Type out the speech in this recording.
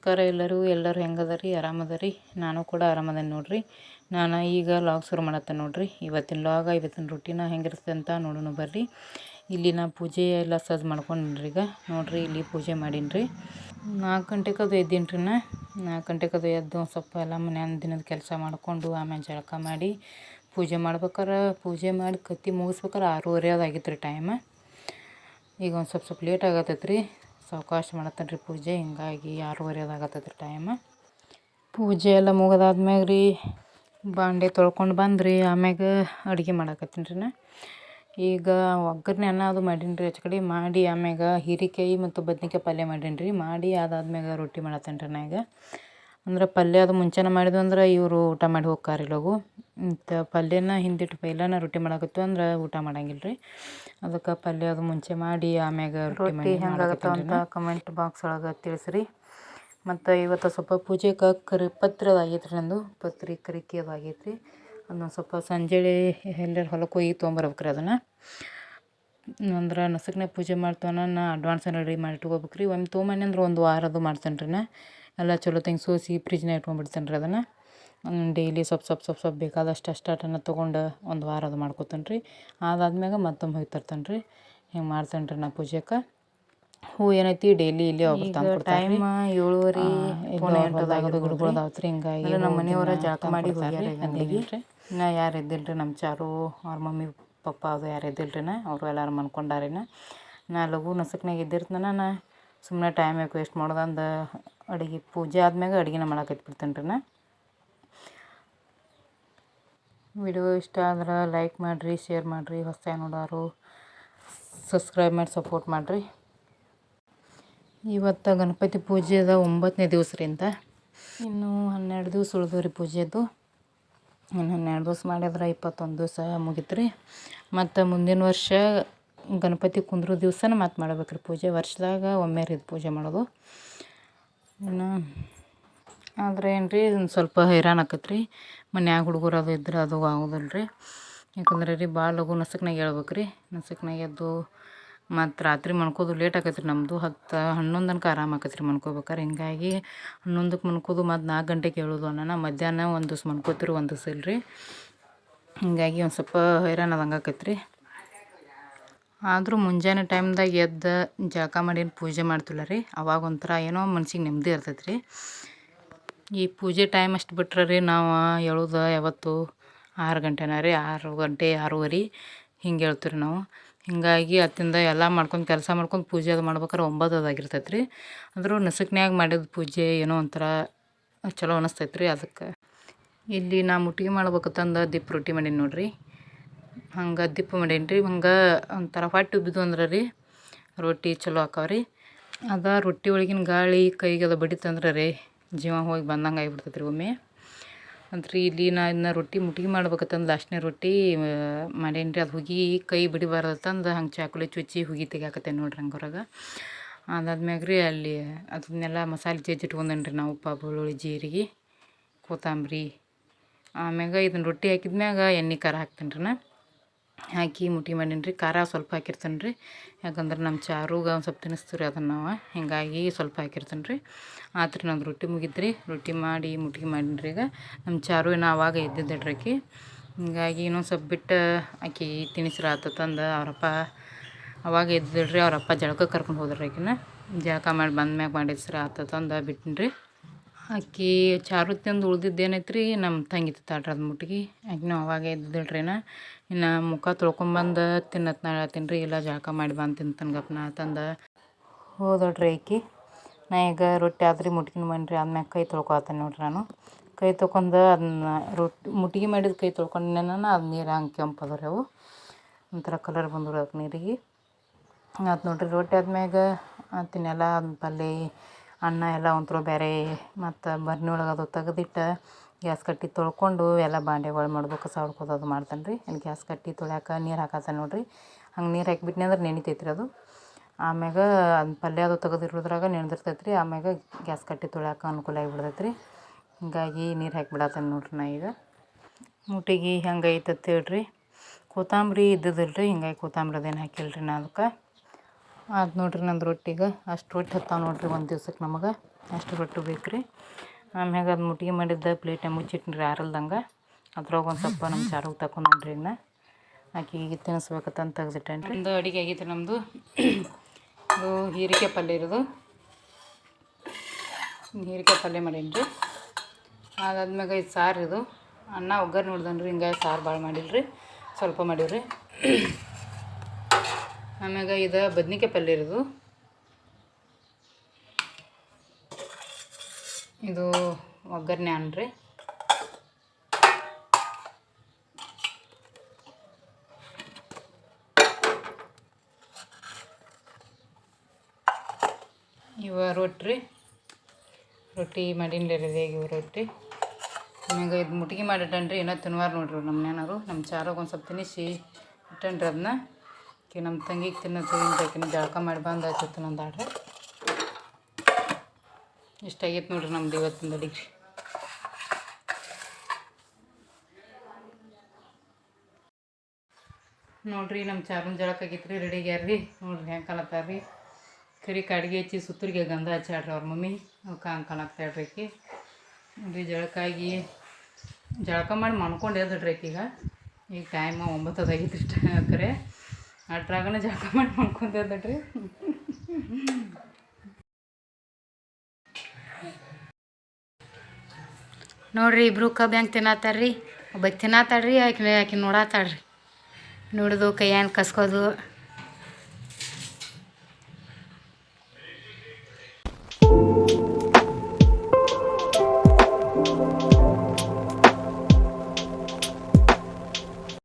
ನಮಸ್ಕಾರ ಎಲ್ಲರೂ ಹೆಂಗದರಿ ಆರಾಮದರಿ. ನಾನು ಕೂಡ ಆರಾಮದೇನಿ ನೋಡ್ರಿ. ನಾನು ಈಗ ಲಾಗ್ ಶುರು ಮಾಡತ್ತೆ ನೋಡ್ರಿ. ಇವತ್ತಿನ ರೂಟೀನ ಹೆಂಗಿರುತ್ತೆ ಅಂತ ನೋಡೋಣ ಬರ್ರಿ. ಇಲ್ಲಿ ನಾ ಪೂಜೆ ಎಲ್ಲ ಸಜ್ಜು ಮಾಡ್ಕೊಂಡ್ರಿ. ಈಗ ನೋಡ್ರಿ ಇಲ್ಲಿ ಪೂಜೆ ಮಾಡೀನಿ. 4 ಗಂಟೆಗೆ ಅದು ಎದ್ದೀನ್ರಿ. 4 ಗಂಟೆಗೆ ಅದು ಎದ್ದು ಸ್ವಲ್ಪ ಎಲ್ಲ ಮನ್ಯಾನ ದಿನದ ಕೆಲಸ ಮಾಡಿಕೊಂಡು ಆಮೇಲೆ ಜಳಕ ಮಾಡಿ ಪೂಜೆ ಪೂಜೆ ಮಾಡಿ ಕತ್ತಿ ಮುಗಿಸ್ಬೇಕಾರೆ 6:30 ಅದಾಗಿತ್ತು ರೀ ಟೈಮ್. ಈಗ ಒಂದು ಸ್ವಲ್ಪ ಲೇಟ್ ಆಗತ್ತೈತೆ ರೀ. ಸಾವಕಾಶ ಮಾಡತ್ತೇನೆ ರೀ ಪೂಜೆ. ಹಿಂಗಾಗಿ 6:30 ಆಗತ್ತೈತೆ ರೀ ಟೈಮ್. ಪೂಜೆ ಎಲ್ಲ ಮುಗಿದಾದ್ಮ್ಯಾಗ ರೀ ಬಾಂಡೆ ತೊಳ್ಕೊಂಡು ಬಂದ್ರಿ. ಆಮ್ಯಾಗ ಅಡುಗೆ ಮಾಡಾಕತ್ತೀನಿ ರೀ. ಈಗ ಒಗ್ಗರಣೆ ಅನ್ನ ಅದು ಮಾಡೀನಿ ರೀ. ಕಡೆ ಮಾಡಿ ಆಮ್ಯಾಗ ಹೀರೆಕಾಯಿ ಮತ್ತು ಬದ್ನೆಕಾಯಿ ಪಲ್ಯ ಮಾಡೀನಿ ರೀ. ಮಾಡಿ ಅದಾದ್ಮ್ಯಾಗ ರೊಟ್ಟಿ ಮಾಡತ್ತೇನೆ ರೀ. ನಾ ಈಗ ಅಂದ್ರೆ ಪಲ್ಯ ಅದು ಮುಂಚೆನೇ ಮಾಡಿದ್ವು ಅಂದ್ರೆ ಇವರು ಊಟ ಮಾಡಿ ಹೋಗ್ತಾರೆ ಇಲ್ಲೋಗು. ಮತ್ತು ಪಲ್ಯನ ಹಿಂದಿಟ್ಟು ಪೈಲನ ರೊಟ್ಟಿ ಮಾಡಾಕತ್ತು ಅಂದ್ರೆ ಊಟ ಮಾಡಂಗಿಲ್ಲ ರೀ. ಅದಕ್ಕೆ ಪಲ್ಯ ಅದು ಮುಂಚೆ ಮಾಡಿ ಆಮ್ಯಾಗ ರೊಟ್ಟಿ ಹೆಂಗಾಗತ್ತ ಅಂತ ಕಮೆಂಟ್ ಬಾಕ್ಸ್ ಒಳಗೆ ತಿಳಿಸ್ರಿ. ಮತ್ತು ಇವತ್ತು ಸ್ವಲ್ಪ ಪೂಜೆಗೆ ಪತ್ರಿ ಆಗೈತೆ ರೀ. ನಂದು ಪತ್ರಿ ಕರಿಕೆ ಅದು ಆಗೈತೆ ರೀ. ಅದನ್ನ ಸ್ವಲ್ಪ ಸಂಜೆ ಎಲ್ಲರೂ ಹೊಲಕ್ಕೆ ಹೋಗಿ ತೊಗೊಂಬರ್ಬೇಕು ರೀ. ಅದನ್ನು ಅಂದ್ರೆ ನಸುಕನೆ ಪೂಜೆ ಮಾಡ್ತೇವೆ. ನಾ ಅಡ್ವಾನ್ಸ್ ರೆಡಿ ಮಾಡಿ ಇಟ್ಕೋಬೇಕು ರೀ. ಒಂದು ತೊಗೊಂಬನ್ನಿ ಅಂದ್ರೆ ಒಂದು ವಾರ ಅದು ಮಾಡ್ತೇನೆ ರೀ. ಎಲ್ಲ ಚಲೋ ತಂಗಿ ಸೋಸಿ ಫ್ರಿಜ್ನಾಗ ಇಟ್ಕೊಂಡ್ಬಿಡ್ತೇನೆ ರೀ. ಅದನ್ನು ಡೈಲಿ ಸ್ವಲ್ಪ ಬೇಕಾದಷ್ಟು ಅಷ್ಟನ್ನು ತೊಗೊಂಡು ಒಂದು ವಾರ ಅದು ಮಾಡ್ಕೊತೇನೆ ರೀ. ಅದಾದ್ಮ್ಯಾಗ ಮತ್ತೊಮ್ಮೆ ಹೋಗಿ ತರ್ತೇನೆ ರೀ. ಹಿಂಗೆ ಮಾಡ್ತೇನೆ ರೀ ನಾ ಪೂಜೆಗೆ. ಹೂ ಏನೈತಿ ಡೈಲಿ ಇಲ್ಲೇ ಒಬ್ರು ತಂದು ಟೈಮ್ 7:30 8 ಗಿಡಗಳದಾವತ್ತು ರೀ. ಹಿಂಗಾಗಿ ನಮ್ಮ ಮನೆಯವರ ಜಳಕ ಮಾಡಿ ಹೋಗ್ಯಾರ ಅಂಗಡಿಗೆ. ಇನ್ನು ಯಾರು ಎದ್ದಿಲ್ಲ ರೀ. ನಮ್ಮ ಚಾರು ಅವ್ರ ಮಮ್ಮಿ ಪಪ್ಪ ಅದು ಯಾರು ಎದ್ದಿಲ್ಲ ರೀ. ಅವರು ಎಲ್ಲರೂ ಮನ್ಕೊಂಡಾರೆ. ನಾ ಲಘು ನಸಕ್ನಾಗ ಎದ್ದಿರ್ತೇನೆ. ನಾ ಸುಮ್ಮನೆ ಟೈಮ್ ಯಾಕೆ ವೇಸ್ಟ್ ಮಾಡೋದಂದು ಅಡುಗೆ ಪೂಜೆ ಆದ್ಮ್ಯಾಗ ಅಡುಗೆನ ಮಾಡಾಕತ್ಬಿಡ್ತೇನೆ ರೀ. ವಿಡಿಯೋ ಇಷ್ಟ ಆದ್ರೆ ಲೈಕ್ ಮಾಡಿರಿ, ಶೇರ್ ಮಾಡಿರಿ. ಹೊಸ ನೋಡೋರು ಸಬ್ಸ್ಕ್ರೈಬ್ ಮಾಡಿ ಸಪೋರ್ಟ್ ಮಾಡಿರಿ. ಇವತ್ತು ಗಣಪತಿ ಪೂಜೆ ಅದ 9ನೇ ದಿವಸರಿಂದ. ಇನ್ನು 12 ದಿವಸ ಉಳಿದವು ರೀ ಪೂಜೆದು. ಇನ್ನು 12 ದಿವಸ ಮಾಡಿದ್ರೆ 21 ದಿವಸ ಮುಗೀತು ರೀ. ಮತ್ತು ಮುಂದಿನ ವರ್ಷ ಗಣಪತಿ ಕುಂದ್ರೋ ದಿವಸನ ಮತ್ತೆ ಮಾಡ್ಬೇಕು ರೀ ಪೂಜೆ. ವರ್ಷದಾಗ ಒಮ್ಮೆ ರೀ ಪೂಜೆ ಮಾಡೋದು. ಇನ್ನು ಆದರೆ ಏನು ರೀ ಒಂದು ಸ್ವಲ್ಪ ಹೈರಾಣ ಆಕತ್ತೆ ರೀ. ಮನ್ಯಾಗ ಹುಡುಗರು ಅದು ಇದ್ರೆ ಅದು ಆಗೋದಿಲ್ಲ ರೀ. ಯಾಕಂದ್ರೆ ರೀ ಭಾಳ ಲಘು ನಸಕ್ನಾಗ ಹೇಳ್ಬೇಕು ರೀ. ನಸಕ್ನಾಗ ಎದ್ದು ಮತ್ತು ರಾತ್ರಿ ಮನ್ಕೋದು ಲೇಟ್ ಆಕೈತೆ ರೀ. ನಮ್ಮದು 10 11 ತನಕ ಆರಾಮ ಆಕೈತೆ ರೀ ಮನ್ಕೋಬೇಕಾರೆ. ಹಿಂಗಾಗಿ 11ಕ್ಕೆ ಮನ್ಕೋದು ಮತ್ತು 4 ಗಂಟೆಗೆ ಹೇಳೋದು ಅನ್ನೋಣ. ಮಧ್ಯಾಹ್ನ ಒಂದು ದಿವ್ಸ ಮನ್ಕೋತೀರಿ, ಒಂದು ದಿವ್ಸ ಇಲ್ಲ ರೀ. ಹಿಂಗಾಗಿ ಒಂದು ಸ್ವಲ್ಪ ಹೈರಾಣ ಆದಂಗೆ ಆಕೈತೆ ರೀ. ಆದರೂ ಮುಂಜಾನೆ ಟೈಮ್ದಾಗ ಎದ್ದು ಜಳಕ ಮಾಡಿ ಪೂಜೆ ಮಾಡ್ತಿಲ್ಲ ರೀ. ಅವಾಗ ಒಂಥರ ಏನೋ ಮನ್ಸಿಗೆ ನೆಮ್ಮದಿ ಇರ್ತೈತೆ ರೀ. ಈ ಪೂಜೆ ಟೈಮ್ ಅಷ್ಟು ಬಿಟ್ರೆ ರೀ ನಾವು ಹೇಳೋದು ಯಾವತ್ತು 6 ಗಂಟೆನ ರೀ. 6 ಗಂಟೆ 6:30 ಹಿಂಗೆ ಹೇಳ್ತೀವಿ ರೀ ನಾವು. ಹಿಂಗಾಗಿ ಅತ್ತಿಂದ ಎಲ್ಲ ಮಾಡ್ಕೊಂಡು ಕೆಲಸ ಮಾಡ್ಕೊಂಡು ಪೂಜೆ ಅದು ಮಾಡ್ಬೇಕಾರೆ 9 ಅದಾಗಿರ್ತೈತೆ ರೀ. ಆದರೂ ನಸುಕ್ನ್ಯಾಗ ಮಾಡಿದ ಪೂಜೆ ಏನೋ ಒಂಥರ ಚಲೋ ಅನ್ನಿಸ್ತೈತೆ ರೀ. ಅದಕ್ಕೆ ಇಲ್ಲಿ ನಾ ಮುಟ್ಟಿಗೆ ಮಾಡ್ಬೇಕಂತಂದು ದಿಪ್ಪ ರೊಟ್ಟಿ ಮಾಡೀನಿ ನೋಡಿರಿ. ಹಂಗೆ ದಿಪ್ಪ ಮಾಡೀನಿ ರೀ. ಹಂಗೆ ಒಂಥರ ಹೊಟ್ಟೆ ಉಬ್ಬಿದ್ದು ಅಂದ್ರೆ ರೀ ರೊಟ್ಟಿ ಚಲೋ ಆಕಾವ್ರಿ. ಅದ ರೊಟ್ಟಿ ಒಳಗಿನ ಗಾಳಿ ಕೈಗೆಲ್ಲ ಬಡಿತಂದ್ರೆ ರೀ ಜೀವ ಹೋಗಿ ಬಂದಂಗೆ ಆಗಿಬಿಡ್ತೈತೆ ರೀ ಒಮ್ಮೆ. ಅಂದ್ರೆ ಇಲ್ಲಿ ನಾ ಇದನ್ನ ರೊಟ್ಟಿ ಮುಟ್ಟಿಗೆ ಮಾಡ್ಬೇಕಂತಂದು ಲಾಸ್ಟ್ನೇ ರೊಟ್ಟಿ ಮಾಡೀನಿ ರೀ. ಅದು ಹುಗಿ ಕೈ ಬಡಿಬಾರ್ದಂದು ಹಂಗೆ ಚಾಕುಲಿ ಚುಚ್ಚಿ ಹುಗಿ ತೆಗಿಯಾಕತ್ತೇನೆ ನೋಡ್ರಿ ಹಂಗೆ ಹೊರಗೆ. ಅದಾದ್ಮ್ಯಾಗ ರೀ ಅಲ್ಲಿ ಅದನ್ನೆಲ್ಲ ಮಸಾಲೆ ಇಟ್ಕೊಂಡೇನಿ ರೀ. ನಾವು ಉಪ್ಪು ಬೆಳ್ಳುಳ್ಳಿ ಜೀರಿಗೆ ಕೊತ್ತಂಬರಿ ಆಮ್ಯಾಗ ಇದನ್ನ ರೊಟ್ಟಿ ಹಾಕಿದ್ಮ್ಯಾಗ ಎಣ್ಣೆ ಖಾರ ಹಾಕ್ತೀನಿ ರೀ. ಹಾಕಿ ಮುಟ್ಟಿ ಮಾಡೀನಿ ರೀ. ಖಾರ ಸ್ವಲ್ಪ ಹಾಕಿರ್ತೇನೆ ರೀ. ಯಾಕಂದ್ರೆ ನಮ್ಮ ಚಾರುಗೆ ಒಂದು ಸ್ವಲ್ಪ ತಿನ್ನಿಸ್ತೀವಿ ರೀ ಅದನ್ನು ನಾವು. ಹಿಂಗಾಗಿ ಸ್ವಲ್ಪ ಹಾಕಿರ್ತೇನೆ ರೀ. ಆತು ರೀ ನಂದು ರೊಟ್ಟಿ ಮುಗೀತು ರೀ. ರೊಟ್ಟಿ ಮಾಡಿ ಮುಟ್ಗಿ ಮಾಡೀನಿ ರೀ. ಈಗ ನಮ್ಮ ಚಾರು ಏನೋ ಆವಾಗ ಎದ್ದಿದ್ದಳ್ರಿ ಆಕಿ. ಹಿಂಗಾಗಿ ಇನ್ನೊಂದು ಸ್ವಲ್ಪ ಬಿಟ್ಟು ಆಕಿ ತಿನ್ನಿಸ್ರ ಆತಂದು ಅವರಪ್ಪ ಅವಾಗ ಎದ್ದಿದ್ದಳ್ರಿ. ಅವರಪ್ಪ ಜಳಕಕ್ಕೆ ಕರ್ಕೊಂಡು ಹೋದ್ರಿ ಆಕಿನ. ಜಳಕ ಮಾಡಿ ಬಂದ್ಮ್ಯಾಗ ಮಾಡಿಸ್ರ ಆತಂದು ಬಿಟ್ಟಿನಿ ರೀ. ಆಕಿ ಚಾರು ತಿಂದು ಉಳ್ದಿದ್ದು ಏನೈತೆ ರೀ ನಮ್ಮ ತಂಗಿ ತಿಂತಾಳ್ರಿ ಅದು ಮುಟ್ಗಿ. ಆಕಿನೂ ಅವಾಗ ಎದ್ದಿದ್ದಳ್ರಿ. ಇನ್ನು ಮುಖ ತೊಳ್ಕೊಂಬಂದು ತಿನ್ನತ್ ಹೇಳ್ತೀನಿ ರೀ. ಇಲ್ಲ ಜಳಕ ಮಾಡಿ ಬಂದು ತಿಂತಾನೆ ಗಪ್ನ ಅಂತಂದು ಹೋದಳ್ರಿ ಆಕಿ. ನಾ ಈಗ ರೊಟ್ಟಿ ಆದ್ರಿ ಮುಟ್ಗಿನ ಮಾಡ್ರಿ. ಆದ್ಮ್ಯಾಗ ಕೈ ತೊಳ್ಕೊತೀನಿ ನೋಡ್ರಿ. ನಾನು ಕೈ ತೊಳ್ಕೊಂಡು ಅದನ್ನ ಮುಟ್ಗಿ ಮಾಡಿದ ಕೈ ತೊಳ್ಕೊಂಡೇನ ಅದು ನೀರು ಹಂಗೆ ಕೆಂಪು ಅದಾವ್ರಿ. ಅವು ಒಂಥರ ಕಲರ್ ಬಂದವು ಅದಕ್ಕೆ ನೀರಿಗೆ. ಅದು ನೋಡ್ರಿ ರೊಟ್ಟಿ ಆದ್ಮ್ಯಾಗ ತಿನ್ನೆಲ್ಲ ಪಲ್ಯ ಅನ್ನ ಎಲ್ಲ ಒಂಥರ ಬೇರೆ ಮತ್ತು ಬರ್ನಿ ಒಳಗೆ ಅದು ತೆಗೆದಿಟ್ಟು ಗ್ಯಾಸ್ ಕಟ್ಟಿ ತೊಳ್ಕೊಂಡು ಎಲ್ಲ ಬಾಂಡೆಗಳು ಮಾಡ್ಬೇಕು ಸೌಡ್ಕೋದು ಅದು ಮಾಡ್ತೇನೆ ರೀ. ಇಲ್ಲಿ ಗ್ಯಾಸ್ ಕಟ್ಟಿ ತೊಳ್ಯಾಕ ನೀರು ಹಾಕತ್ತೇನೆ ನೋಡಿರಿ. ಹಂಗೆ ನೀರು ಹಾಕಿಬಿಟ್ನಿ ಅಂದ್ರೆ ನೆನಿತೈತೆ ರೀ ಅದು. ಆಮ್ಯಾಗ ಅದು ಪಲ್ಯ ಅದು ತೆಗೆದಿರೋದ್ರಾಗ ನೆನೆದಿರ್ತೈತೆ ರೀ. ಆಮ್ಯಾಗ ಗ್ಯಾಸ್ ಕಟ್ಟಿ ತೊಳ್ಯಾಕ ಅನುಕೂಲ ಆಗಿಬಿಡ್ತೈತೆ ರೀ. ಹಿಂಗಾಗಿ ನೀರು ಹಾಕಿಬಿಡತ್ತೇನೆ ನೋಡ್ರಿ. ನಾ ಈಗ ಮುಟ್ಟಿಗೆ ಹೆಂಗೆ ಐತತ್ ಹೇಳ್ರಿ. ಕೊತ್ತಂಬರಿ ಇದ್ದಿದ್ದಿಲ್ಲ ರೀ. ಹಿಂಗಾಗಿ ಕೊತ್ತಂಬರಿ ಅದೇನು ಹಾಕಿಲ್ಲ ರೀ ನಾ ಅದಕ್ಕೆ. ಅದು ನೋಡ್ರಿ ನಂದು ರೊಟ್ಟಿಗೆ ಅಷ್ಟು ರೊಟ್ಟಿ ಹತ್ತಾವ ನೋಡ್ರಿ ಒಂದು ದಿವ್ಸಕ್ಕೆ ನಮಗೆ. ಅಷ್ಟು ರೊಟ್ಟಿ ಬೇಕು ರೀ. ಆಮ್ಯಾಗ ಅದು ಮುಟ್ಟಿಗೆ ಮಾಡಿದ್ದ ಪ್ಲೇಟ್ನ ಮುಚ್ಚಿಟ್ರಿ ಆರಲ್ದಂಗೆ. ಅದ್ರೊಳಗೆ ಒಂದು ಸ್ವಲ್ಪ ನಮ್ಮ ಚಾರುಗೆ ತಗೊಂಡ್ರಿ ಇನ್ನು ಆಕಿಗೆ ತಿನ್ನಿಸ್ಬೇಕಂತ ತೆಗ್ದಿಟ್ಟೇನ್ರಿ. ಒಂದು ಅಡುಗೆ ಆಗೈತೆ ನಮ್ಮದು. ಇದು ಹೀರೆಕಾಯಿ ಪಲ್ಯ ಇರೋದು. ಹೀರೆಕಾಯಿ ಪಲ್ಯ ಮಾಡೀನಿ ರೀ. ಅದಾದ್ಮ್ಯಾಗ ಇದು ಸಾರು ಇದು ಅನ್ನ ಒಗ್ಗರಣೆ ನೋಡ್ದನ್ರಿ. ಹಿಂಗಾಗಿ ಸಾರು ಭಾಳ ಮಾಡಿಲ್ರಿ, ಸ್ವಲ್ಪ ಮಾಡೀವ್ರಿ. ಆಮ್ಯಾಗ ಇದು ಬದ್ನಿಕಾಯಿ ಪಲ್ಯ ಇರೋದು. ಇದು ಒಗ್ಗರಣೆ ಅನ್ರಿ. ಇವ ರೊಟ್ಟಿ ಮಾಡೀನಿ ರೀ. ಇವು ರೊಟ್ಟಿ ಆಮ್ಯಾಗ ಇದು ಮುಟ್ಗಿ ಮಾಡಿಟ್ಟನ್ರಿ. ಏನೋ ತಿನ್ವಾರ ನೋಡ್ರಿ ನಮ್ಮ ಮನೆಯವರು. ನಮ್ಮ ಚಾರಾಗ ಒಂದು ಸ್ವಲ್ಪ ತಿನ್ನಿಸಿ ಇಟ್ಟನ್ರಿ. ಅದನ್ನ ನಮ್ಮ ತಂಗಿಗೆ ತಿನ್ನೋಕಿನ ಜಳಕ ಮಾಡಿ ಬಂದು ಹಚ್ಚತ್ತು ನಂದಾಡ್ರಿ. ಇಷ್ಟಾಗೈತೆ ನೋಡ್ರಿ ನಮ್ದು ಇವತ್ತಿನ ಅಡಿಗೆ. ನೋಡ್ರಿ ನಮ್ಮ ಚಾರನ ಜಳಕ ಆಗೈತೆ ರೀ. ರೆಡಿ ಆಗ್ಯಾರ್ರಿ. ನೋಡ್ರಿ ಹೆಂಗೆ ಕಾಣತ್ತಾರ್ರಿ. ಕರಿ ಕಾಡಿಗೆ ಹಚ್ಚಿ ಸುತ್ತೂರಿಗೆ ಗಂಧ ಹಚ್ಚಾಡ್ರಿ ಅವ್ರ ಮಮ್ಮಿ. ಅವಕ್ಕೆ ಹಂಗೆ ಕಾಣಕ್ತಾಳ್ರಿ ಆಕಿ. ನೋಡ್ರಿ ಜಳಕಾಗಿ ಜಳಕ ಮಾಡಿ ಮಾಡ್ಕೊಂಡು ಎದ್ರಿ ಈಗ ಟೈಮ್ 9 ಆಗೈತೆ ಇಷ್ಟ ಕರೆ ಅಟ್ರಾಗನ ಜಳಕ ಮಾಡಿ ಮಾಡ್ಕೊಂಡು ಎದ್ರಿ. ನೋಡ್ರಿ ಇಬ್ರು ಕಬ್ಬು ಹೆಂಗೆ ತಿನ್ನತ್ತಾರ್ರಿ. ಒಬ್ಬ ತಿನ್ನತ್ತಾಳ್ರಿ, ಆಕಿ ನೋಡತ್ತಾಳ್ರಿ. ನೋಡೋದು ಕೈಯನ್ನು ಕಸ್ಕೋದು